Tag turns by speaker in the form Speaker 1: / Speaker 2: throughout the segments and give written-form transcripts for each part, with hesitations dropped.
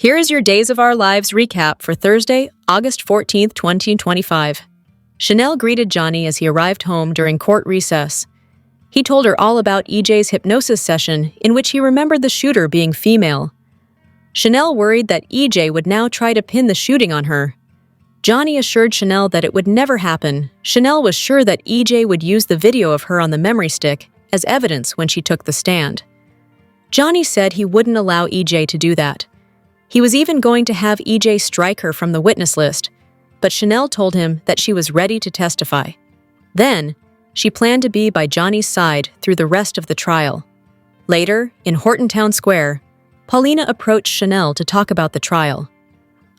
Speaker 1: Here is your Days of Our Lives recap for Thursday, August 14th, 2025. Chanel greeted Johnny as he arrived home during court recess. He told her all about EJ's hypnosis session in which he remembered the shooter being female. Chanel worried that EJ would now try to pin the shooting on her. Johnny assured Chanel that it would never happen. Chanel was sure that EJ would use the video of her on the memory stick as evidence when she took the stand. Johnny said he wouldn't allow EJ to do that. He was even going to have EJ strike her from the witness list, but Chanel told him that she was ready to testify. Then, she planned to be by Johnny's side through the rest of the trial. Later, in Horton Town Square, Paulina approached Chanel to talk about the trial.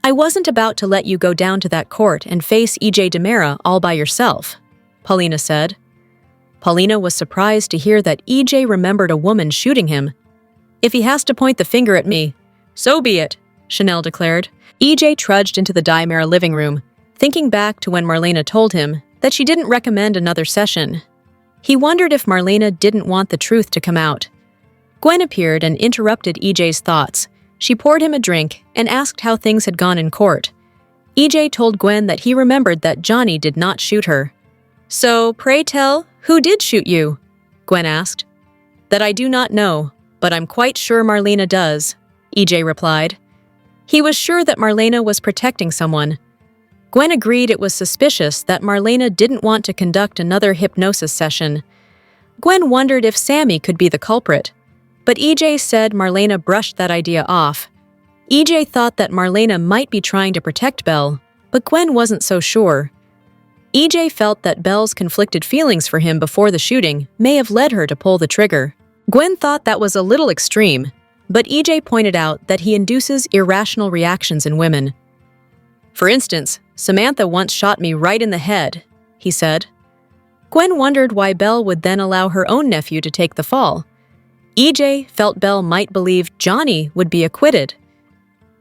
Speaker 1: "I wasn't about to let you go down to that court and face EJ DiMera all by yourself," Paulina said. Paulina was surprised to hear that EJ remembered a woman shooting him. "If he has to point the finger at me, so be it," Chanel declared. EJ trudged into the DiMera living room, thinking back to when Marlena told him that she didn't recommend another session. He wondered if Marlena didn't want the truth to come out. Gwen appeared and interrupted EJ's thoughts. She poured him a drink and asked how things had gone in court. EJ told Gwen that he remembered that Johnny did not shoot her. "So, pray tell, who did shoot you?" Gwen asked. "That I do not know, but I'm quite sure Marlena does," EJ replied. He was sure that Marlena was protecting someone. Gwen agreed it was suspicious that Marlena didn't want to conduct another hypnosis session. Gwen wondered if Sammy could be the culprit, but EJ said Marlena brushed that idea off. EJ thought that Marlena might be trying to protect Belle, but Gwen wasn't so sure. EJ felt that Belle's conflicted feelings for him before the shooting may have led her to pull the trigger. Gwen thought that was a little extreme, but EJ pointed out that he induces irrational reactions in women. "For instance, Samantha once shot me right in the head," he said. Gwen wondered why Belle would then allow her own nephew to take the fall. EJ felt Belle might believe Johnny would be acquitted.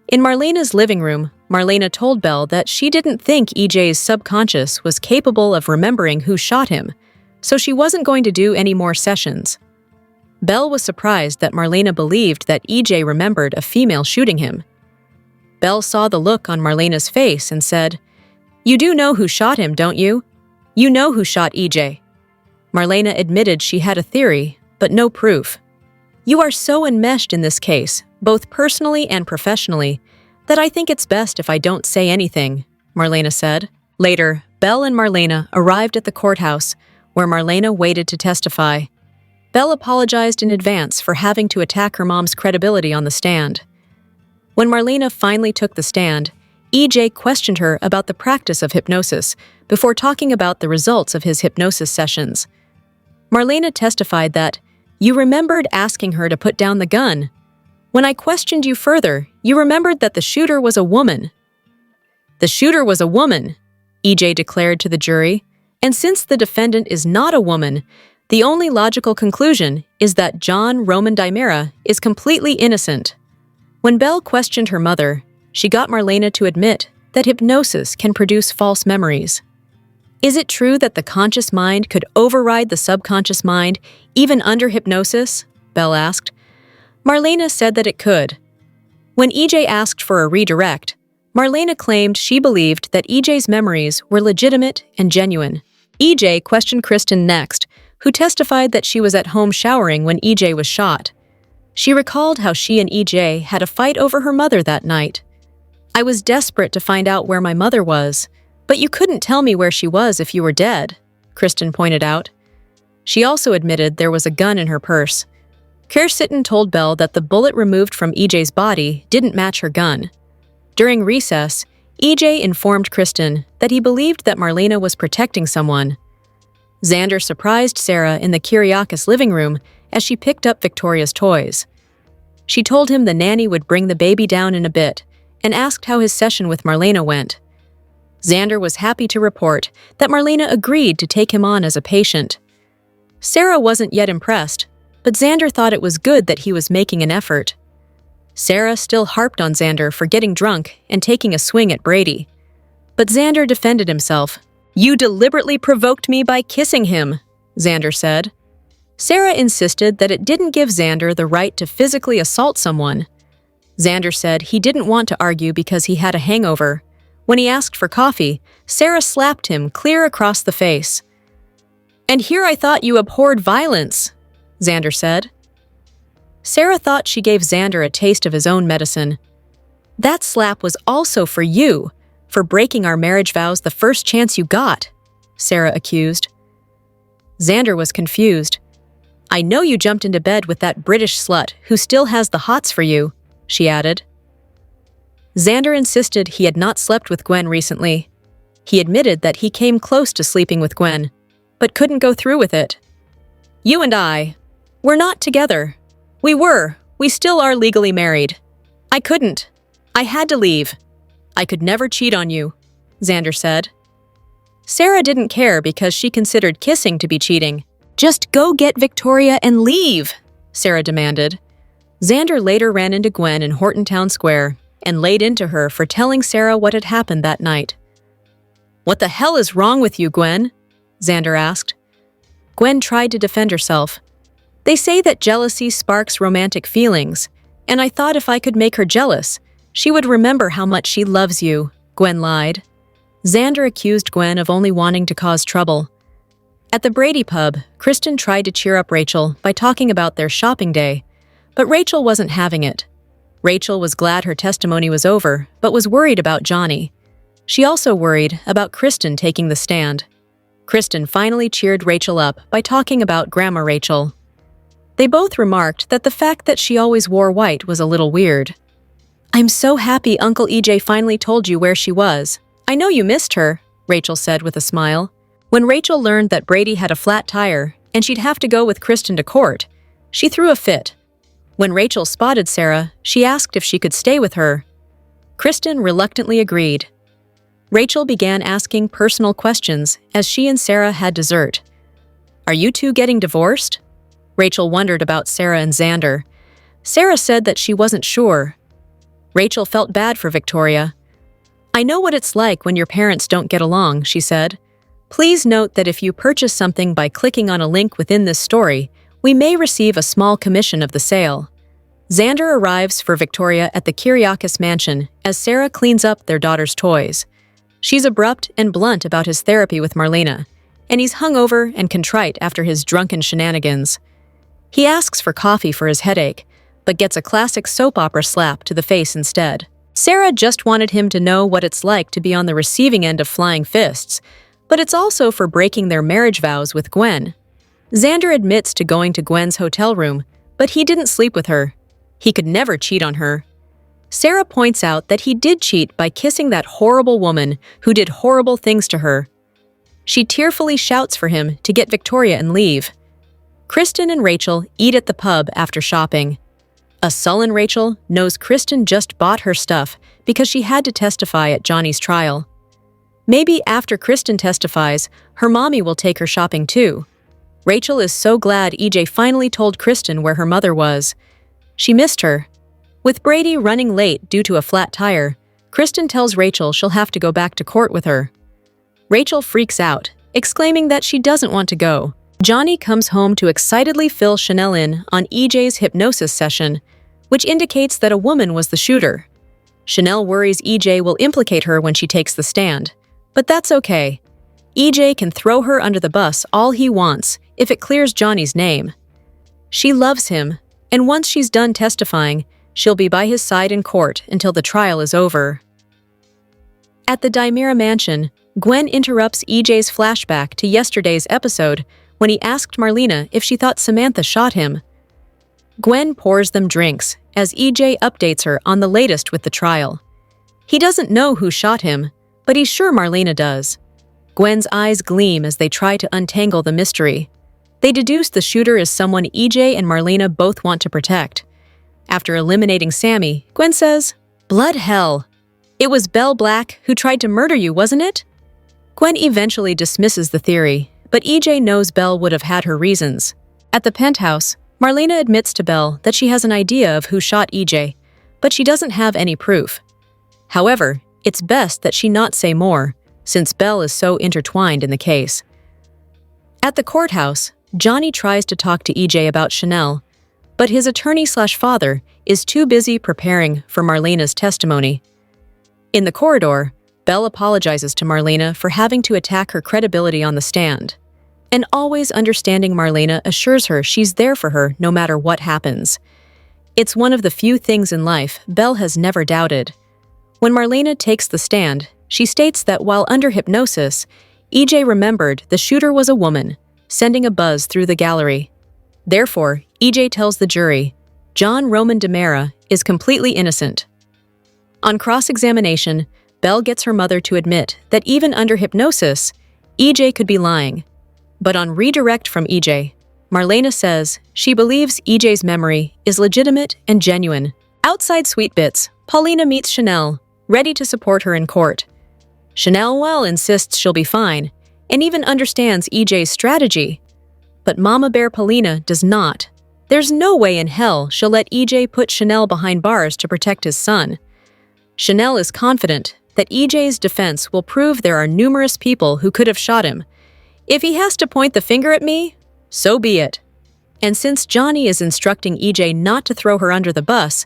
Speaker 1: In Marlena's living room, Marlena told Belle that she didn't think EJ's subconscious was capable of remembering who shot him, so she wasn't going to do any more sessions. Belle was surprised that Marlena believed that EJ remembered a female shooting him. Belle saw the look on Marlena's face and said, "You do know who shot him, don't you? You know who shot EJ." Marlena admitted she had a theory, but no proof. "You are so enmeshed in this case, both personally and professionally, that I think it's best if I don't say anything," Marlena said. Later, Belle and Marlena arrived at the courthouse, where Marlena waited to testify. Belle apologized in advance for having to attack her mom's credibility on the stand. When Marlena finally took the stand, EJ questioned her about the practice of hypnosis before talking about the results of his hypnosis sessions. Marlena testified that, "You remembered asking her to put down the gun. When I questioned you further, you remembered that the shooter was a woman." "The shooter was a woman," EJ declared to the jury, "and since the defendant is not a woman, the only logical conclusion is that John Roman DiMera is completely innocent." When Belle questioned her mother, she got Marlena to admit that hypnosis can produce false memories. "Is it true that the conscious mind could override the subconscious mind, even under hypnosis?" Belle asked. Marlena said that it could. When EJ asked for a redirect, Marlena claimed she believed that EJ's memories were legitimate and genuine. EJ questioned Kristen next, who testified that she was at home showering when EJ was shot. She recalled how she and EJ had a fight over her mother that night. "I was desperate to find out where my mother was, but you couldn't tell me where she was if you were dead," Kristen pointed out. She also admitted there was a gun in her purse. Kersitten told Belle that the bullet removed from EJ's body didn't match her gun. During recess, EJ informed Kristen that he believed that Marlena was protecting someone. Xander surprised Sarah in the Kyriakis living room as she picked up Victoria's toys. She told him the nanny would bring the baby down in a bit and asked how his session with Marlena went. Xander was happy to report that Marlena agreed to take him on as a patient. Sarah wasn't yet impressed, but Xander thought it was good that he was making an effort. Sarah still harped on Xander for getting drunk and taking a swing at Brady. But Xander defended himself. "You deliberately provoked me by kissing him," Xander said. Sarah insisted that it didn't give Xander the right to physically assault someone. Xander said he didn't want to argue because he had a hangover. When he asked for coffee, Sarah slapped him clear across the face. "And here I thought you abhorred violence," Xander said. Sarah thought she gave Xander a taste of his own medicine. "That slap was also for you, for breaking our marriage vows the first chance you got," Sarah accused. Xander was confused. "I know you jumped into bed with that British slut who still has the hots for you," she added. Xander insisted he had not slept with Gwen recently. He admitted that he came close to sleeping with Gwen, but couldn't go through with it. "You and we're not together. We still are legally married. I couldn't. I had to leave. I could never cheat on you," Xander said. Sarah didn't care because she considered kissing to be cheating. "Just go get Victoria and leave," Sarah demanded. Xander later ran into Gwen in Horton Town Square and laid into her for telling Sarah what had happened that night. "What the hell is wrong with you, Gwen?" Xander asked. Gwen tried to defend herself. "They say that jealousy sparks romantic feelings, and I thought if I could make her jealous, she would remember how much she loves you," Gwen lied. Xander accused Gwen of only wanting to cause trouble. At the Brady pub, Kristen tried to cheer up Rachel by talking about their shopping day, but Rachel wasn't having it. Rachel was glad her testimony was over, but was worried about Johnny. She also worried about Kristen taking the stand. Kristen finally cheered Rachel up by talking about Grandma Rachel. They both remarked that the fact that she always wore white was a little weird. "I'm so happy Uncle EJ finally told you where she was. I know you missed her," Rachel said with a smile. When Rachel learned that Brady had a flat tire and she'd have to go with Kristen to court, she threw a fit. When Rachel spotted Sarah, she asked if she could stay with her. Kristen reluctantly agreed. Rachel began asking personal questions as she and Sarah had dessert. "Are you two getting divorced?" Rachel wondered about Sarah and Xander. Sarah said that she wasn't sure. Rachel felt bad for Victoria. "I know what it's like when your parents don't get along," she said. "Please note that if you purchase something by clicking on a link within this story, we may receive a small commission of the sale." Xander arrives for Victoria at the Kyriakis mansion as Sarah cleans up their daughter's toys. She's abrupt and blunt about his therapy with Marlena, and he's hungover and contrite after his drunken shenanigans. He asks for coffee for his headache, but gets a classic soap opera slap to the face instead. Sarah just wanted him to know what it's like to be on the receiving end of flying fists, but it's also for breaking their marriage vows with Gwen. Xander admits to going to Gwen's hotel room, but he didn't sleep with her. He could never cheat on her. Sarah points out that he did cheat by kissing that horrible woman who did horrible things to her. She tearfully shouts for him to get Victoria and leave. Kristen and Rachel eat at the pub after shopping. A sullen Rachel knows Kristen just bought her stuff because she had to testify at Johnny's trial. Maybe after Kristen testifies, her mommy will take her shopping too. Rachel is so glad EJ finally told Kristen where her mother was. She missed her. With Brady running late due to a flat tire, Kristen tells Rachel she'll have to go back to court with her. Rachel freaks out, exclaiming that she doesn't want to go. Johnny comes home to excitedly fill Chanel in on EJ's hypnosis session, which indicates that a woman was the shooter. Chanel worries EJ will implicate her when she takes the stand, but that's okay. EJ can throw her under the bus all he wants if it clears Johnny's name. She loves him, and once she's done testifying, she'll be by his side in court until the trial is over. At the Dimera mansion, Gwen interrupts EJ's flashback to yesterday's episode when he asked Marlena if she thought Samantha shot him. Gwen pours them drinks as EJ updates her on the latest with the trial. He doesn't know who shot him, but he's sure Marlena does. Gwen's eyes gleam as they try to untangle the mystery. They deduce the shooter is someone EJ and Marlena both want to protect. After eliminating Sammy, Gwen says, "Blood hell. It was Belle Black who tried to murder you, wasn't it?" Gwen eventually dismisses the theory, but EJ knows Belle would have had her reasons. At the penthouse, Marlena admits to Belle that she has an idea of who shot EJ, but she doesn't have any proof. However, it's best that she not say more, since Belle is so intertwined in the case. At the courthouse, Johnny tries to talk to EJ about Chanel, but his attorney/father is too busy preparing for Marlena's testimony. In the corridor, Belle apologizes to Marlena for having to attack her credibility on the stand. An always understanding Marlena assures her she's there for her no matter what happens. It's one of the few things in life Belle has never doubted. When Marlena takes the stand, she states that while under hypnosis, EJ remembered the shooter was a woman, sending a buzz through the gallery. Therefore, EJ tells the jury, John Roman DiMera is completely innocent. On cross-examination, Belle gets her mother to admit that even under hypnosis, EJ could be lying. But on redirect from EJ, Marlena says she believes EJ's memory is legitimate and genuine. Outside Sweet Bits, Paulina meets Chanel, ready to support her in court. Chanel insists she'll be fine, and even understands EJ's strategy. But Mama Bear Paulina does not. There's no way in hell she'll let EJ put Chanel behind bars to protect his son. Chanel is confident that EJ's defense will prove there are numerous people who could have shot him. If he has to point the finger at me, so be it. And since Johnny is instructing EJ not to throw her under the bus,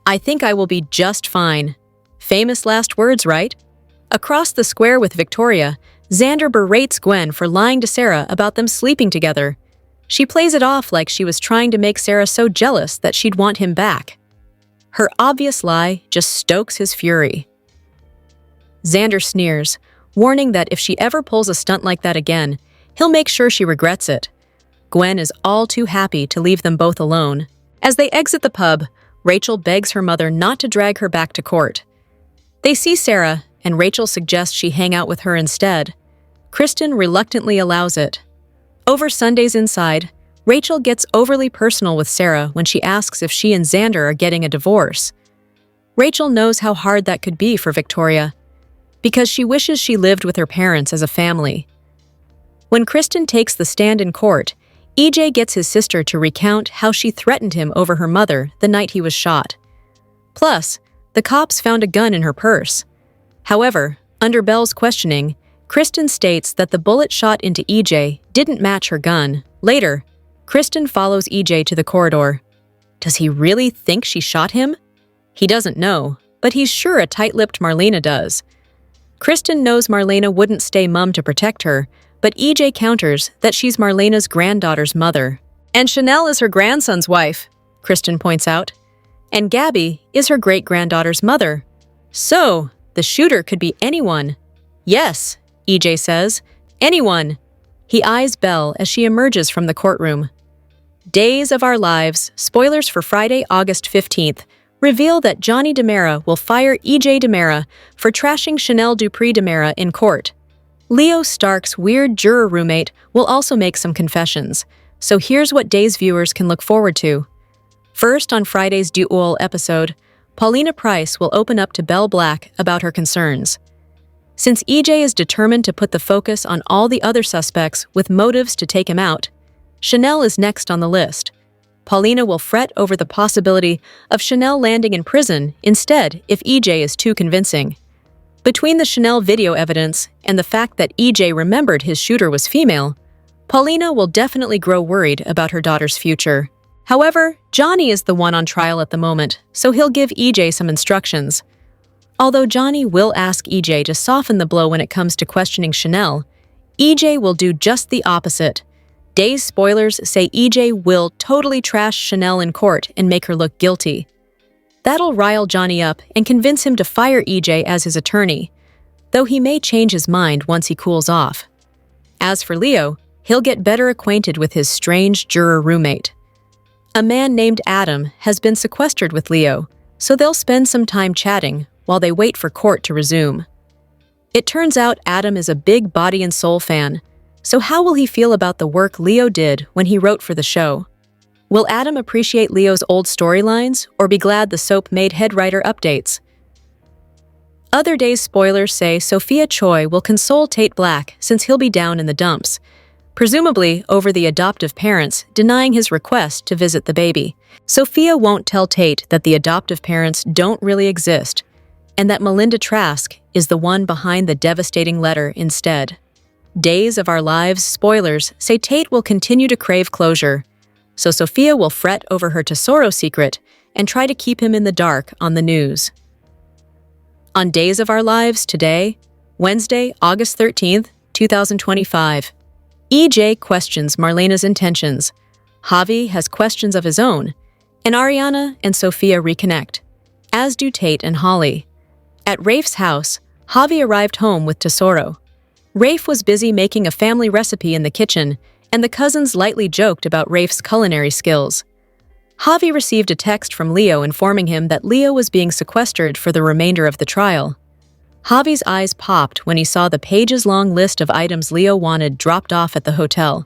Speaker 1: I think I will be just fine. Famous last words, right? Across the square with Victoria, Xander berates Gwen for lying to Sarah about them sleeping together. She plays it off like she was trying to make Sarah so jealous that she'd want him back. Her obvious lie just stokes his fury. Xander sneers, warning that if she ever pulls a stunt like that again, he'll make sure she regrets it. Gwen is all too happy to leave them both alone. As they exit the pub, Rachel begs her mother not to drag her back to court. They see Sarah, and Rachel suggests she hang out with her instead. Kristen reluctantly allows it. Over Sundays inside, Rachel gets overly personal with Sarah when she asks if she and Xander are getting a divorce. Rachel knows how hard that could be for Victoria, because she wishes she lived with her parents as a family. When Kristen takes the stand in court, EJ gets his sister to recount how she threatened him over her mother the night he was shot. Plus, the cops found a gun in her purse. However, under Belle's questioning, Kristen states that the bullet shot into EJ didn't match her gun. Later, Kristen follows EJ to the corridor. Does he really think she shot him? He doesn't know, but he's sure a tight-lipped Marlena does. Kristen knows Marlena wouldn't stay mum to protect her, but EJ counters that she's Marlena's granddaughter's mother. And Chanel is her grandson's wife, Kristen points out. And Gabby is her great-granddaughter's mother. So, the shooter could be anyone. Yes, EJ says, anyone. He eyes Belle as she emerges from the courtroom. Days of Our Lives, spoilers for Friday, August 15th, reveal that Johnny DiMera will fire EJ DiMera for trashing Chanel Dupree DiMera in court. Leo Stark's weird juror roommate will also make some confessions, so here's what Days viewers can look forward to. First, on Friday's DOOL episode, Paulina Price will open up to Belle Black about her concerns. Since EJ is determined to put the focus on all the other suspects with motives to take him out, Chanel is next on the list. Paulina will fret over the possibility of Chanel landing in prison instead if EJ is too convincing. Between the Chanel video evidence and the fact that EJ remembered his shooter was female, Paulina will definitely grow worried about her daughter's future. However, Johnny is the one on trial at the moment, so he'll give EJ some instructions. Although Johnny will ask EJ to soften the blow when it comes to questioning Chanel, EJ will do just the opposite. Days spoilers say EJ will totally trash Chanel in court and make her look guilty. That'll rile Johnny up and convince him to fire EJ as his attorney, though he may change his mind once he cools off. As for Leo, he'll get better acquainted with his strange juror roommate. A man named Adam has been sequestered with Leo, so they'll spend some time chatting while they wait for court to resume. It turns out Adam is a big Body and Soul fan, so how will he feel about the work Leo did when he wrote for the show? Will Adam appreciate Leo's old storylines or be glad the soap made head writer updates? Other Days spoilers say Sophia Choi will console Tate Black since he'll be down in the dumps, presumably over the adoptive parents denying his request to visit the baby. Sophia won't tell Tate that the adoptive parents don't really exist, and that Melinda Trask is the one behind the devastating letter instead. Days of Our Lives spoilers say Tate will continue to crave closure. so Sophia will fret over her Tesoro secret and try to keep him in the dark on the news. On Days of Our Lives today, Wednesday, August 13th, 2025. EJ questions Marlena's intentions, Javi has questions of his own, and Ariana and Sophia reconnect, as do Tate and Holly. At Rafe's house, Javi arrived home with Tesoro. Rafe was busy making a family recipe in the kitchen, and the cousins lightly joked about Rafe's culinary skills. Javi received a text from Leo informing him that Leo was being sequestered for the remainder of the trial. Javi's eyes popped when he saw the pages-long list of items Leo wanted dropped off at the hotel.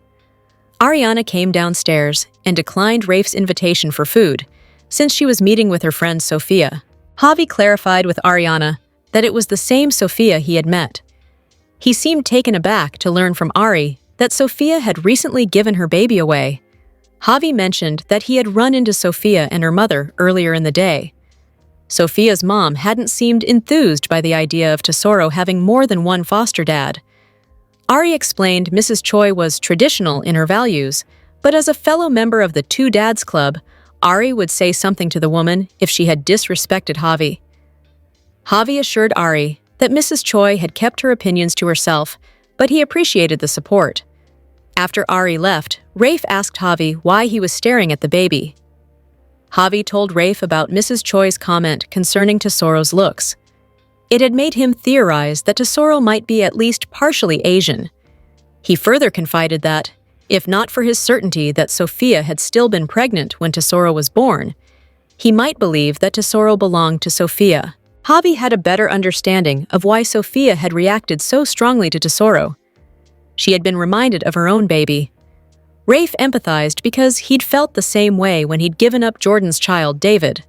Speaker 1: Ariana came downstairs and declined Rafe's invitation for food, since she was meeting with her friend Sophia. Javi clarified with Ariana that it was the same Sophia he had met. He seemed taken aback to learn from Ari that Sophia had recently given her baby away. Javi mentioned that he had run into Sophia and her mother earlier in the day. Sophia's mom hadn't seemed enthused by the idea of Tesoro having more than one foster dad. Ari explained Mrs. Choi was traditional in her values, but as a fellow member of the Two Dads Club, Ari would say something to the woman if she had disrespected Javi. Javi assured Ari that Mrs. Choi had kept her opinions to herself, but he appreciated the support. After Ari left, Rafe asked Javi why he was staring at the baby. Javi told Rafe about Mrs. Choi's comment concerning Tesoro's looks. It had made him theorize that Tesoro might be at least partially Asian. He further confided that, if not for his certainty that Sophia had still been pregnant when Tesoro was born, he might believe that Tesoro belonged to Sophia. Javi had a better understanding of why Sophia had reacted so strongly to Tesoro. She had been reminded of her own baby. Rafe empathized because he'd felt the same way when he'd given up Jordan's child, David.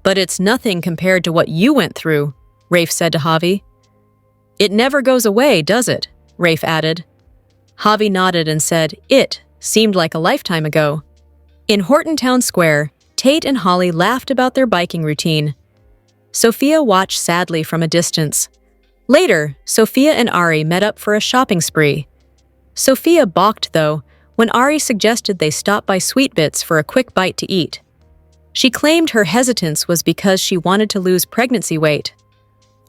Speaker 1: "But it's nothing compared to what you went through," Rafe said to Javi. "It never goes away, does it?" Rafe added. Javi nodded and said it seemed like a lifetime ago. In Horton Town Square, Tate and Holly laughed about their biking routine. Sophia watched sadly from a distance. Later, Sophia and Ari met up for a shopping spree. Sophia balked, though, when Ari suggested they stop by Sweet Bits for a quick bite to eat. She claimed her hesitance was because she wanted to lose pregnancy weight.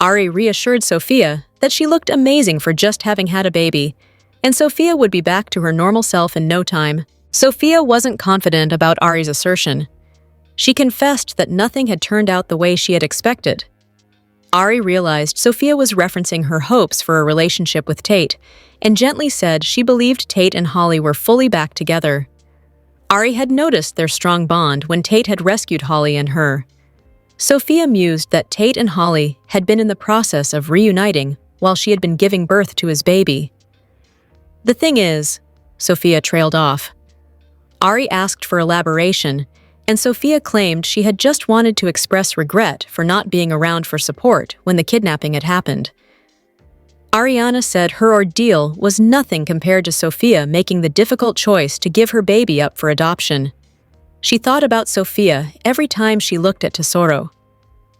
Speaker 1: Ari reassured Sophia that she looked amazing for just having had a baby, and Sophia would be back to her normal self in no time. Sophia wasn't confident about Ari's assertion. She confessed that nothing had turned out the way she had expected. Ari realized Sophia was referencing her hopes for a relationship with Tate, and gently said she believed Tate and Holly were fully back together. Ari had noticed their strong bond when Tate had rescued Holly and her. Sophia mused that Tate and Holly had been in the process of reuniting while she had been giving birth to his baby. "The thing is," Sophia trailed off. Ari asked for elaboration, and Sophia claimed she had just wanted to express regret for not being around for support when the kidnapping had happened. Ariana said her ordeal was nothing compared to Sophia making the difficult choice to give her baby up for adoption. She thought about Sophia every time she looked at Tesoro.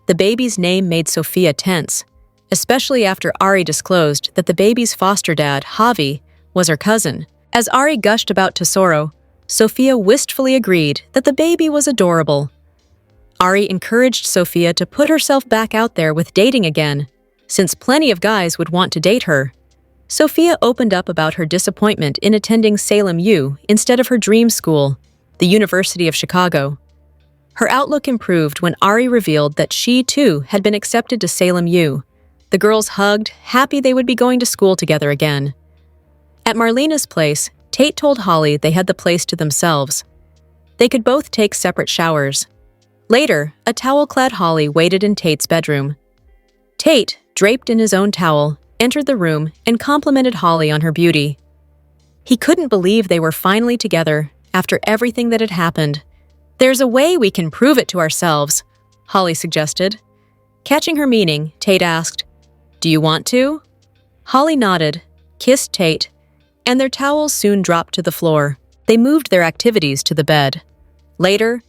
Speaker 1: The baby's name made Sophia tense, especially after Ari disclosed that the baby's foster dad, Javi, was her cousin. As Ari gushed about Tesoro, Sophia wistfully agreed that the baby was adorable. Ari encouraged Sophia to put herself back out there with dating again, since plenty of guys would want to date her. Sophia opened up about her disappointment in attending Salem U instead of her dream school, the University of Chicago. Her outlook improved when Ari revealed that she, too, had been accepted to Salem U. The girls hugged, happy they would be going to school together again. At Marlena's place, Tate told Holly they had the place to themselves. They could both take separate showers. Later, a towel-clad Holly waited in Tate's bedroom. Tate, draped in his own towel, entered the room and complimented Holly on her beauty. He couldn't believe they were finally together after everything that had happened. "There's a way we can prove it to ourselves," Holly suggested. Catching her meaning, Tate asked, "Do you want to?" Holly nodded, kissed Tate, and their towels soon dropped to the floor. They moved their activities to the bed. Later,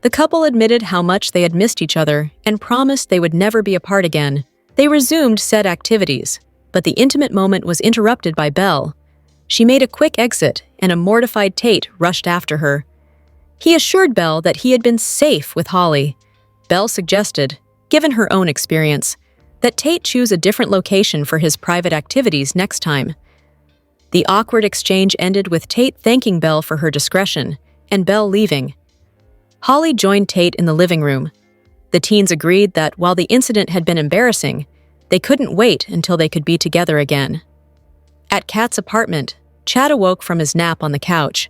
Speaker 1: the couple admitted how much they had missed each other and promised they would never be apart again. They resumed said activities, but the intimate moment was interrupted by Belle. She made a quick exit, and a mortified Tate rushed after her. He assured Belle that he had been safe with Holly. Belle suggested, given her own experience, that Tate choose a different location for his private activities next time. The awkward exchange ended with Tate thanking Belle for her discretion, and Belle leaving. Holly joined Tate in the living room. The teens agreed that while the incident had been embarrassing, they couldn't wait until they could be together again. At Kat's apartment, Chad awoke from his nap on the couch.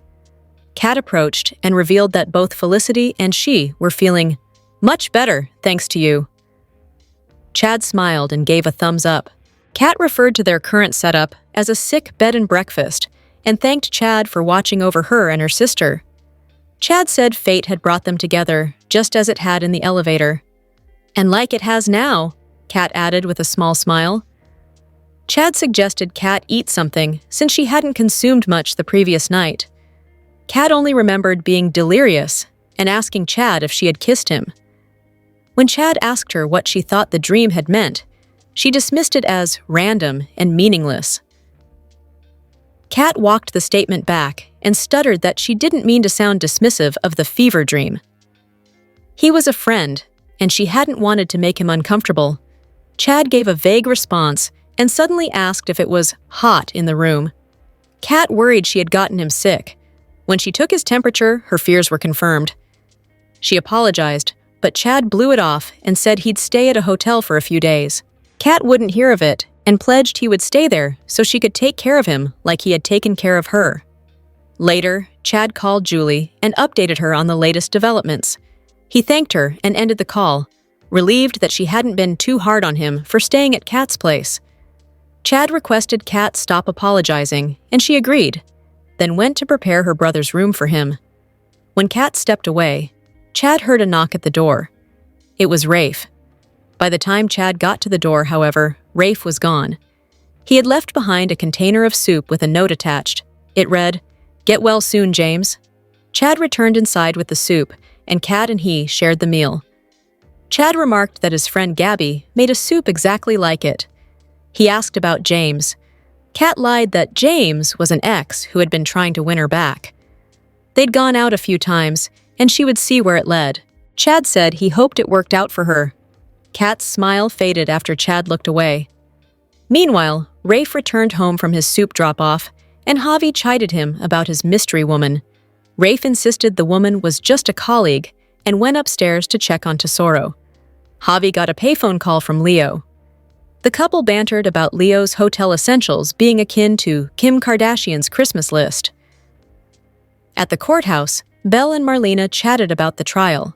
Speaker 1: Kat approached and revealed that both Felicity and she were feeling much better thanks to you. Chad smiled and gave a thumbs up. Kat referred to their current setup as a sick bed and breakfast and thanked Chad for watching over her and her sister. Chad said fate had brought them together, just as it had in the elevator. And like it has now, Kat added with a small smile. Chad suggested Kat eat something since she hadn't consumed much the previous night. Kat only remembered being delirious and asking Chad if she had kissed him. When Chad asked her what she thought the dream had meant, she dismissed it as random and meaningless. Kat walked the statement back and stuttered that she didn't mean to sound dismissive of the fever dream. He was a friend, and she hadn't wanted to make him uncomfortable. Chad gave a vague response and suddenly asked if it was hot in the room. Kat worried she had gotten him sick. When she took his temperature, her fears were confirmed. She apologized, but Chad blew it off and said he'd stay at a hotel for a few days. Kat wouldn't hear of it and pledged he would stay there so she could take care of him like he had taken care of her. Later, Chad called Julie and updated her on the latest developments. He thanked her and ended the call, relieved that she hadn't been too hard on him for staying at Kat's place. Chad requested Kat stop apologizing, and she agreed, then went to prepare her brother's room for him. When Kat stepped away, Chad heard a knock at the door. It was Rafe. By the time Chad got to the door, however, Rafe was gone. He had left behind a container of soup with a note attached. It read, "Get well soon, James." Chad returned inside with the soup, and Kat and he shared the meal. Chad remarked that his friend Gabby made a soup exactly like it. He asked about James. Kat lied that James was an ex who had been trying to win her back. They'd gone out a few times, and she would see where it led. Chad said he hoped it worked out for her. Kat's smile faded after Chad looked away. Meanwhile, Rafe returned home from his soup drop-off, and Javi chided him about his mystery woman. Rafe insisted the woman was just a colleague and went upstairs to check on Tesoro. Javi got a payphone call from Leo. The couple bantered about Leo's hotel essentials being akin to Kim Kardashian's Christmas list. At the courthouse, Belle and Marlena chatted about the trial.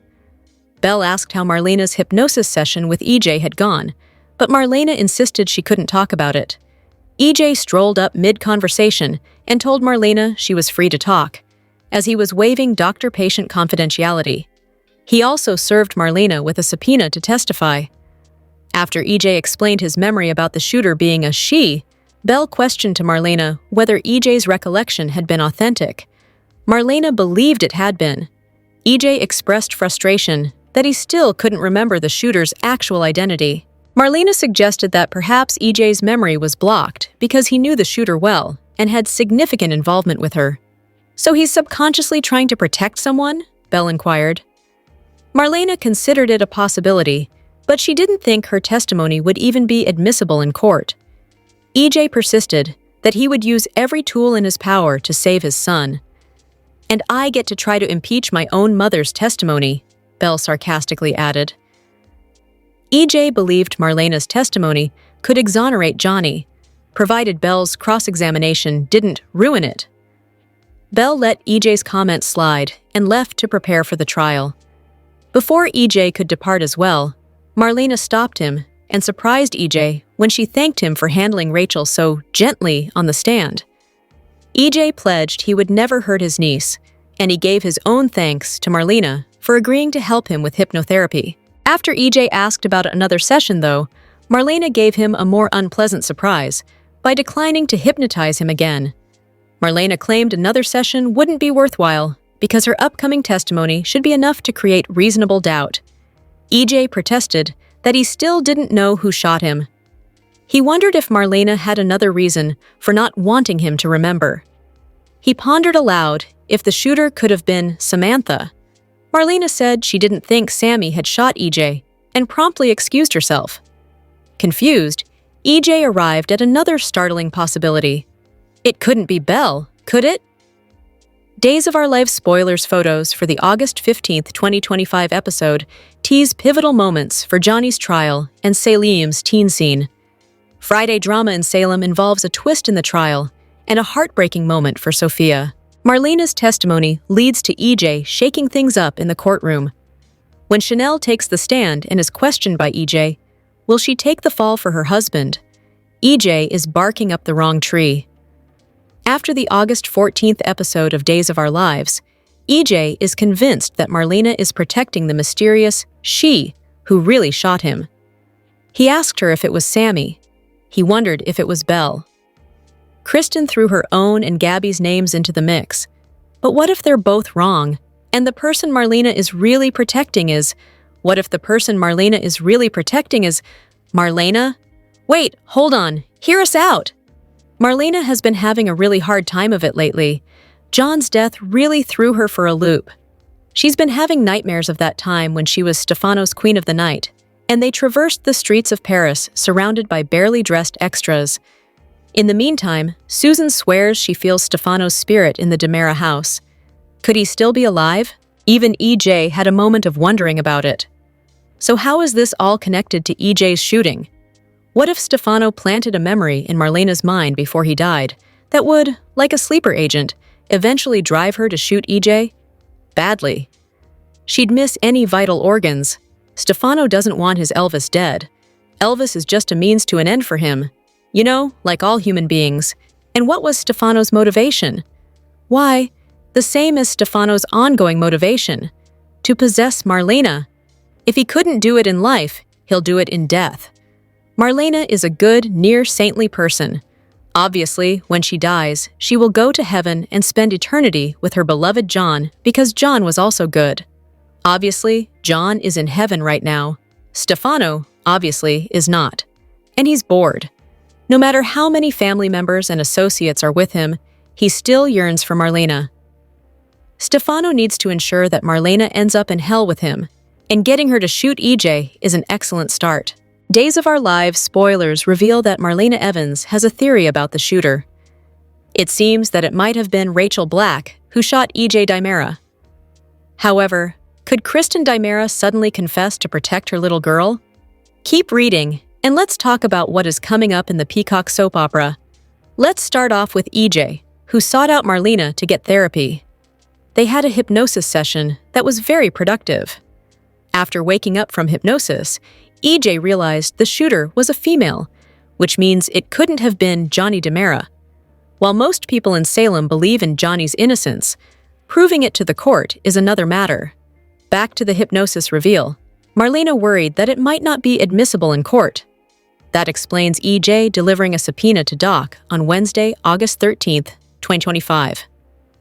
Speaker 1: Belle asked how Marlena's hypnosis session with EJ had gone, but Marlena insisted she couldn't talk about it. EJ strolled up mid-conversation and told Marlena she was free to talk, as he was waiving doctor-patient confidentiality. He also served Marlena with a subpoena to testify. After EJ explained his memory about the shooter being a she, Belle questioned to Marlena whether EJ's recollection had been authentic. Marlena believed it had been. EJ expressed frustration that he still couldn't remember the shooter's actual identity. Marlena suggested that perhaps EJ's memory was blocked because he knew the shooter well and had significant involvement with her. "So he's subconsciously trying to protect someone?" Belle inquired. Marlena considered it a possibility, but she didn't think her testimony would even be admissible in court. EJ persisted that he would use every tool in his power to save his son. "And I get to try to impeach my own mother's testimony," Belle sarcastically added. EJ believed Marlena's testimony could exonerate Johnny, provided Belle's cross-examination didn't ruin it. Belle let EJ's comments slide and left to prepare for the trial. Before EJ could depart as well, Marlena stopped him and surprised EJ when she thanked him for handling Rachel so gently on the stand. EJ pledged he would never hurt his niece, and he gave his own thanks to Marlena for agreeing to help him with hypnotherapy. After EJ asked about another session, though, Marlena gave him a more unpleasant surprise by declining to hypnotize him again. Marlena claimed another session wouldn't be worthwhile because her upcoming testimony should be enough to create reasonable doubt. EJ protested that he still didn't know who shot him. He wondered if Marlena had another reason for not wanting him to remember. He pondered aloud if the shooter could have been Samantha. Marlena said she didn't think Sammy had shot EJ and promptly excused herself. Confused, EJ arrived at another startling possibility. It couldn't be Belle, could it? Days of Our Lives spoilers photos for the August 15th, 2025 episode tease pivotal moments for Johnny's trial and Salim's teen scene. Friday drama in Salem involves a twist in the trial and a heartbreaking moment for Sophia. Marlena's testimony leads to EJ shaking things up in the courtroom. When Chanel takes the stand and is questioned by EJ, will she take the fall for her husband? EJ is barking up the wrong tree. After the August 14th episode of Days of Our Lives, EJ is convinced that Marlena is protecting the mysterious she who really shot him. He asked her if it was Sammy. He wondered if it was Belle. Kristen threw her own and Gabby's names into the mix. But what if they're both wrong, and the person Marlena is really protecting is... What if the person Marlena is really protecting is... Marlena? Wait, hold on. Hear us out! Marlena has been having a really hard time of it lately. John's death really threw her for a loop. She's been having nightmares of that time when she was Stefano's Queen of the Night, and they traversed the streets of Paris surrounded by barely dressed extras. In the meantime, Susan swears she feels Stefano's spirit in the Demera house. Could he still be alive? Even EJ had a moment of wondering about it. So how is this all connected to EJ's shooting? What if Stefano planted a memory in Marlena's mind before he died that would, like a sleeper agent, eventually drive her to shoot EJ? Badly. She'd miss any vital organs. Stefano doesn't want his Elvis dead. Elvis is just a means to an end for him. You know, like all human beings. And what was Stefano's motivation? Why, the same as Stefano's ongoing motivation. To possess Marlena. If he couldn't do it in life, he'll do it in death. Marlena is a good, near-saintly person. Obviously, when she dies, she will go to heaven and spend eternity with her beloved John because John was also good. Obviously, John is in heaven right now. Stefano, obviously, is not. And he's bored. No matter how many family members and associates are with him, he still yearns for Marlena. Stefano needs to ensure that Marlena ends up in hell with him, and getting her to shoot EJ is an excellent start. Days of Our Lives spoilers reveal that Marlena Evans has a theory about the shooter. It seems that it might have been Rachel Black who shot EJ Dimera. However, could Kristen Dimera suddenly confess to protect her little girl? Keep reading, and let's talk about what is coming up in the Peacock soap opera. Let's start off with EJ, who sought out Marlena to get therapy. They had a hypnosis session that was very productive. After waking up from hypnosis, EJ realized the shooter was a female, which means it couldn't have been Johnny Demera. While most people in Salem believe in Johnny's innocence, proving it to the court is another matter. Back to the hypnosis reveal. Marlena worried that it might not be admissible in court. That explains EJ delivering a subpoena to Doc on Wednesday, August 13th, 2025.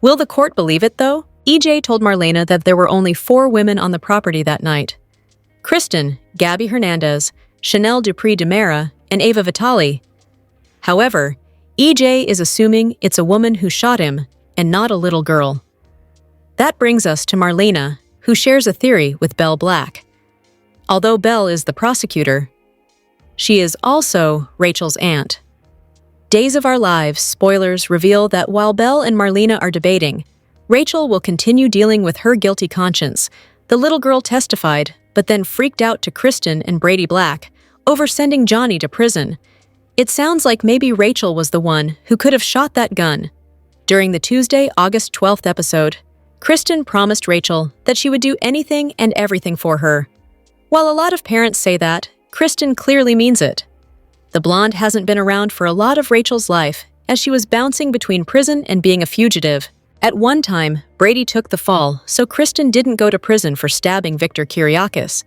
Speaker 1: Will the court believe it, though? EJ told Marlena that there were only 4 women on the property that night. Kristen, Gabby Hernandez, Chanel Dupree Demera, and Ava Vitali. However, EJ is assuming it's a woman who shot him and not a little girl. That brings us to Marlena, who shares a theory with Belle Black. Although Belle is the prosecutor, she is also Rachel's aunt. Days of Our Lives spoilers reveal that while Belle and Marlena are debating, Rachel will continue dealing with her guilty conscience. The little girl testified, but then freaked out to Kristen and Brady Black over sending Johnny to prison. It sounds like maybe Rachel was the one who could have shot that gun. During the Tuesday, August 12th episode, Kristen promised Rachel that she would do anything and everything for her. While a lot of parents say that, Kristen clearly means it. The blonde hasn't been around for a lot of Rachel's life, as she was bouncing between prison and being a fugitive. At one time, Brady took the fall, so Kristen didn't go to prison for stabbing Victor Kiriakis.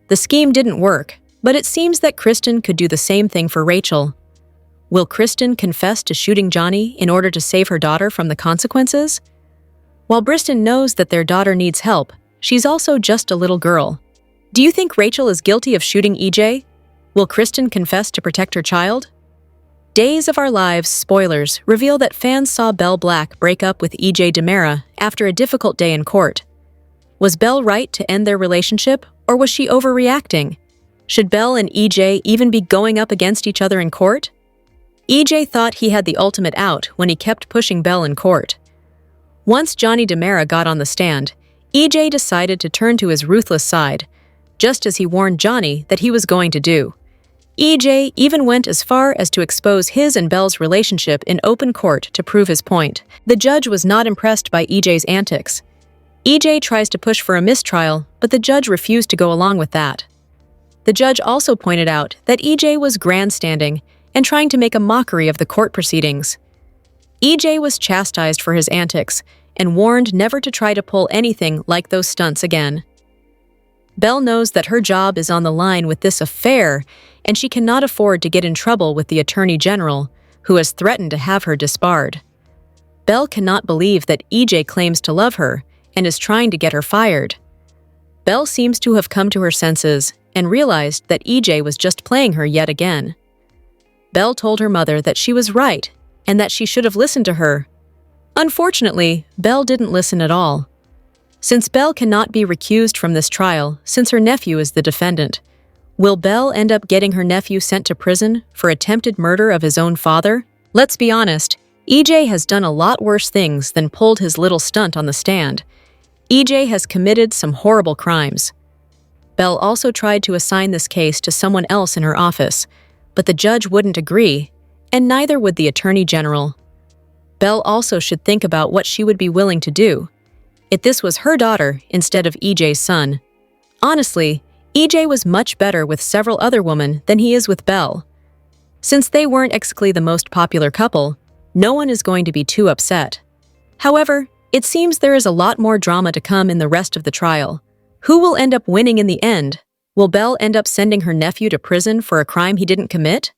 Speaker 1: The scheme didn't work, but it seems that Kristen could do the same thing for Rachel. Will Kristen confess to shooting Johnny in order to save her daughter from the consequences? While Kristen knows that their daughter needs help, she's also just a little girl. Do you think Rachel is guilty of shooting EJ? Will Kristen confess to protect her child? Days of Our Lives spoilers reveal that fans saw Belle Black break up with EJ DiMera after a difficult day in court. Was Belle right to end their relationship, or was she overreacting? Should Belle and EJ even be going up against each other in court? EJ thought he had the ultimate out when he kept pushing Belle in court. Once Johnny DiMera got on the stand, EJ decided to turn to his ruthless side, just as he warned Johnny that he was going to do. EJ even went as far as to expose his and Belle's relationship in open court to prove his point. The judge was not impressed by EJ's antics. EJ tries to push for a mistrial, but the judge refused to go along with that. The judge also pointed out that EJ was grandstanding and trying to make a mockery of the court proceedings. EJ was chastised for his antics and warned never to try to pull anything like those stunts again. Belle knows that her job is on the line with this affair, and she cannot afford to get in trouble with the Attorney General, who has threatened to have her disbarred. Belle cannot believe that EJ claims to love her and is trying to get her fired. Belle seems to have come to her senses and realized that EJ was just playing her yet again. Belle told her mother that she was right and that she should have listened to her. Unfortunately, Belle didn't listen at all. Since Belle cannot be recused from this trial since her nephew is the defendant, will Belle end up getting her nephew sent to prison for attempted murder of his own father? Let's be honest, EJ has done a lot worse things than pulled his little stunt on the stand. EJ has committed some horrible crimes. Belle also tried to assign this case to someone else in her office, but the judge wouldn't agree, and neither would the Attorney General. Belle also should think about what she would be willing to do if this was her daughter instead of EJ's son. Honestly, EJ was much better with several other women than he is with Belle. Since they weren't exactly the most popular couple, no one is going to be too upset. However, it seems there is a lot more drama to come in the rest of the trial. Who will end up winning in the end? Will Belle end up sending her nephew to prison for a crime he didn't commit?